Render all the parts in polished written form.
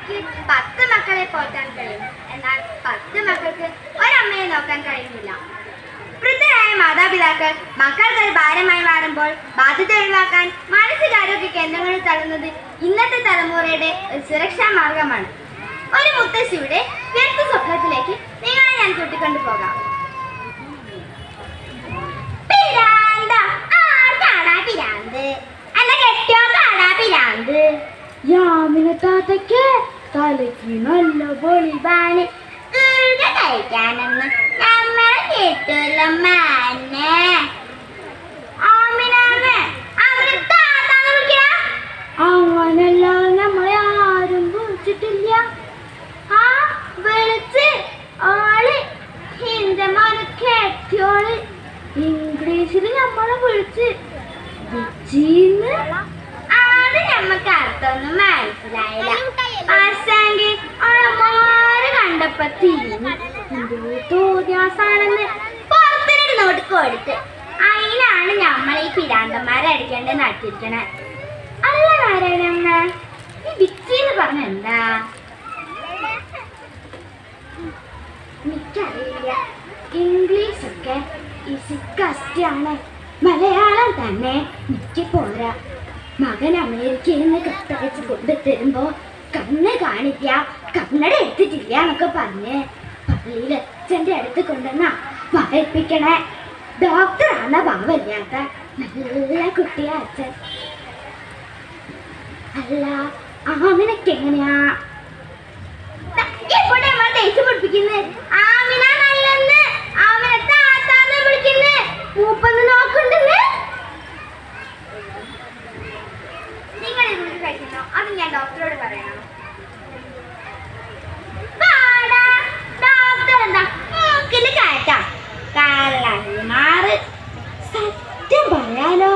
അമ്മയ്ക്ക് 10 മക്കളെ പോറ്റാൻ കഴിയും. എന്നാൽ 10 മക്കൾക്ക് ഒരമ്മയെ നോക്കാൻ കഴിയുന്നില്ല. വൃദ്ധരായ മാതാപിതാക്കൾ മക്കൾക്കൊരു ഭാരമായി മാറുമ്പോൾ ബാധ്യത ഒഴിവാക്കാൻ മാനസികാരോഗ്യ കേന്ദ്രങ്ങളിൽ തള്ളുന്നത് ഇന്നത്തെ തലമുറയുടെ ഒരു സുരക്ഷാ മാർഗമാണ്. ഒരു മുത്തശ്ശിയുടെ വ്യക്തി സ്വപ്നത്തിലേക്ക് നിങ്ങളെ ഞാൻ കൂട്ടിക്കൊണ്ടു പോകാം. യാമിനത്താത്തക്ക് തലയ്ക്ക് നല്ല പൊളിവാണ് കഴിക്കാനെന്ന് നമ്മളെ കേട്ടല്ലോ. അങ്ങനല്ല നമ്മളെ ആരും വിളിച്ചിട്ടില്ല. ആ വിളിച്ച് ആള് ഹിന്ദി മോനെ കേട്ടോള് ഇംഗ്ലീഷിൽ നമ്മളെ വിളിച്ച് ആള് നമ്മക്ക് അർത്ഥമൊന്നും മനസ്സിലായില്ല. ആശാങ്കി ആളമാര് കണ്ടപ്പോ തിരിഞ്ഞു തോന്നിയാസാണെന്ന് പുറത്തിനൊരു നോട്ട് കൊടുത്ത് അതിനാണ് നമ്മൾ ഈ പിരാന്തന്മാരെ അടിക്കേണ്ടത് നട്ടിരിക്കണേ. അല്ല നാരായണമ്മ, ഈ വിച്ചിന്ന് പറഞ്ഞ എന്താ? എനിക്കറിയില്ല. ഇംഗ്ലീഷൊക്കെ കഷ്ടാണ്. മലയാളം തന്നെ എനിക്ക് പോരാ. മകൻ അമേരിക്കയിൽ നിന്ന് കത്തയച്ച് കൊണ്ടുതരുമ്പോ കണ്ണ് കാണിക്ക, കന്നഡ എടുത്തിട്ടില്ല എന്നൊക്കെ പറഞ്ഞ് പള്ളിയിൽ അച്ഛൻ്റെ അടുത്ത് കൊണ്ടുവന്ന വായിപ്പിക്കണേ. ഡോക്ടറാണ് ഭാവമില്ലാത്ത നല്ല കുട്ടിയാ അച്ഛൻ. അല്ല ആമിനൊക്കെ എങ്ങനെയാ ഇവിടെ നമ്മൾ തേച്ച് പിടിപ്പിക്കുന്നത്? ആമിന നല്ലെന്ന് ആമിനെ താത്താന്ന് വിളിക്കുന്നത് മൂപ്പന്ന് നോക്കണ്ടെന്ന്. നിങ്ങൾ ഇതിന് കഴിക്കണോ? അത് ഞാൻ ഡോക്ടറോട് പറയണം. ഡോക്ടർ എന്താ മൂക്കില് കയറ്റാം കള്ളന്മാറ്. സത്യം പറയാലോ,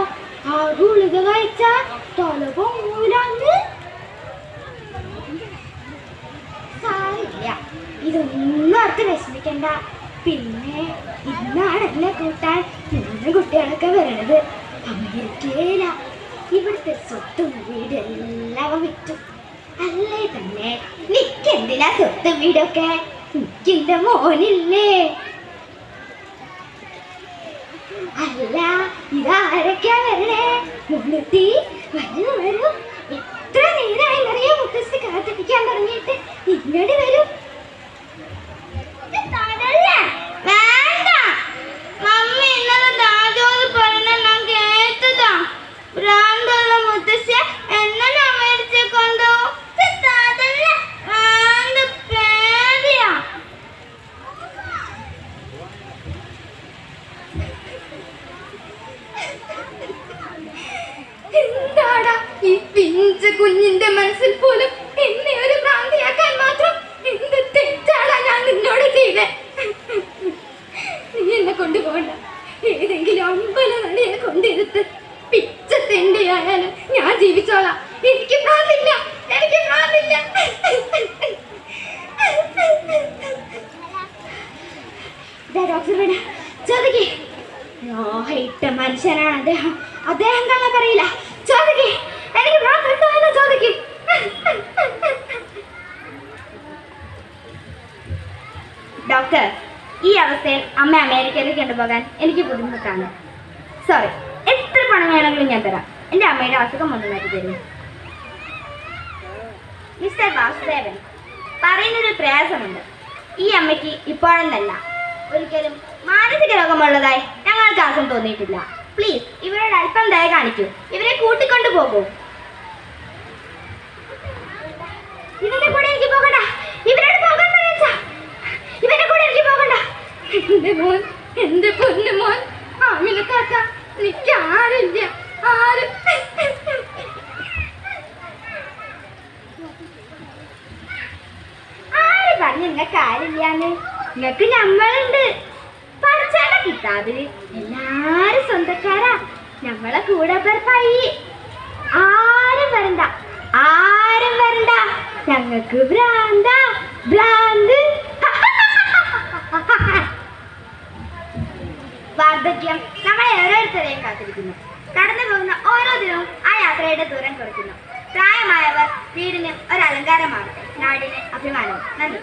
ആ ഗുളിക കഴിച്ചാ തല പൊങ്ങൂലാന്ന്. സാരില്ല, ഇതൊന്നും അവർക്ക് വിഷമിക്കണ്ട. പിന്നെ ഇന്നാണല്ലേ കൂട്ടാൻ 3 കുട്ടികളൊക്കെ വരണത്. അമേരിക്കയില. ഇവിടുത്തെ സ്വത്തും വീട് എല്ലാം വിറ്റു. അല്ലേ തന്നെ നിക്കെന്തിനാ സ്വത്തും വീടൊക്കെ? എനിക്കെന്റെ മോനില്ലേ? അല്ല ഇതാരൊക്കെയാ വരണേ? മുന്നൂറ്റി വരൂ. എത്ര നേരമായി അറിയാം മുത്തശ്ശി കാത്തിരിക്കാൻ തുടങ്ങിയിട്ട്. ഇങ്ങോട്ട് വരൂ. എന്താടാ ഈ പിഞ്ച കുഞ്ഞിന്റെ മനസ്സിൽ പോലും എന്നെ ഒരു ഭ്രാന്തിയാക്കാൻ മാത്രം എന്ത് തെറ്റാണ് ഞാൻ നിന്നോട് ചെയ്തേ? നീ എന്നെ കൊണ്ടുപോകണ്ട. ഏതെങ്കിലും അമ്പല നടിയെ കൊണ്ടിരുത്ത് പിച്ചത്തെണ്ടിയായാലും ഞാൻ ജീവിച്ചോളാം. എനിക്ക് ഭ്രാന്തില്ല. ഡോക്ടർ ചോദിക്കേ. ഇട്ട മനുഷ്യനാണ് അദ്ദേഹം. അദ്ദേഹം തന്നെ പറയില്ല. ചോദിക്കേ, എനിക്ക് ഭ്രാന്തുണ്ടോന്ന് ചോദിക്കേ. ഡോക്ടർ, ഈ അവസ്ഥയിൽ അമ്മ അമേരിക്കയിലേക്ക് കൊണ്ടുപോകാൻ എനിക്ക് ബുദ്ധിമുട്ടാണ്. സോറി, എത്ര പണം വേണമെങ്കിലും ഞാൻ തരാം. എൻ്റെ അമ്മയുടെ അസുഖം ഒന്ന് മാറ്റി തരും. മിസ്റ്റർ വാസുദേവൻ, പറയുന്നൊരു പ്രയാസമുണ്ട്. ഈ അമ്മയ്ക്ക് ഇപ്പോഴെന്നല്ല ഒരിക്കലും മാനസിക രോഗമുള്ളതായി ഞങ്ങൾക്ക് ആർക്കും തോന്നിയിട്ടില്ല. പ്ലീസ് ഇവരോട് അല്പം ദയ കാണിക്കൂ. ഇവരെ കൂട്ടിക്കൊണ്ടു പോകൂ. ഇവരുടെ കൂടെ എനിക്ക് പോകണ്ട. ഇവരോട് പോകാൻ പറയാ. ഇവരുടെ കൂടെ എനിക്ക് പോകണ്ട. എന്റെ മോൻ, എന്റെ പൊന്നു മോൻ ആമിനത്താത്ത, എനിക്ക് ആരില്ല. ആരും പറഞ്ഞ നിങ്ങൾക്ക് ആരില്ലാന്ന്. നിങ്ങൾക്ക് നമ്മളുണ്ട്. പഠിച്ചാല കിട്ടാതില് എല്ലാരും സ്വന്തക്കാരാ. നമ്മളെ കൂടെ പിറപ്പായി. ആരും വരണ്ട. ഞങ്ങൾക്ക് ഭ്രാന്ത്. വാർദ്ധക്യം നമ്മളെ ഓരോരുത്തരെയും കാത്തിരിക്കുന്നു. കടന്നു പോകുന്ന ഓരോ ദിനവും ആ യാത്രയുടെ ദൂരം കുറയ്ക്കുന്നു. പ്രായമായവർ വീടിന് ഒരു അലങ്കാരമാവട്ടെ, നാടിന് അഭിമാനവും. നന്ദി.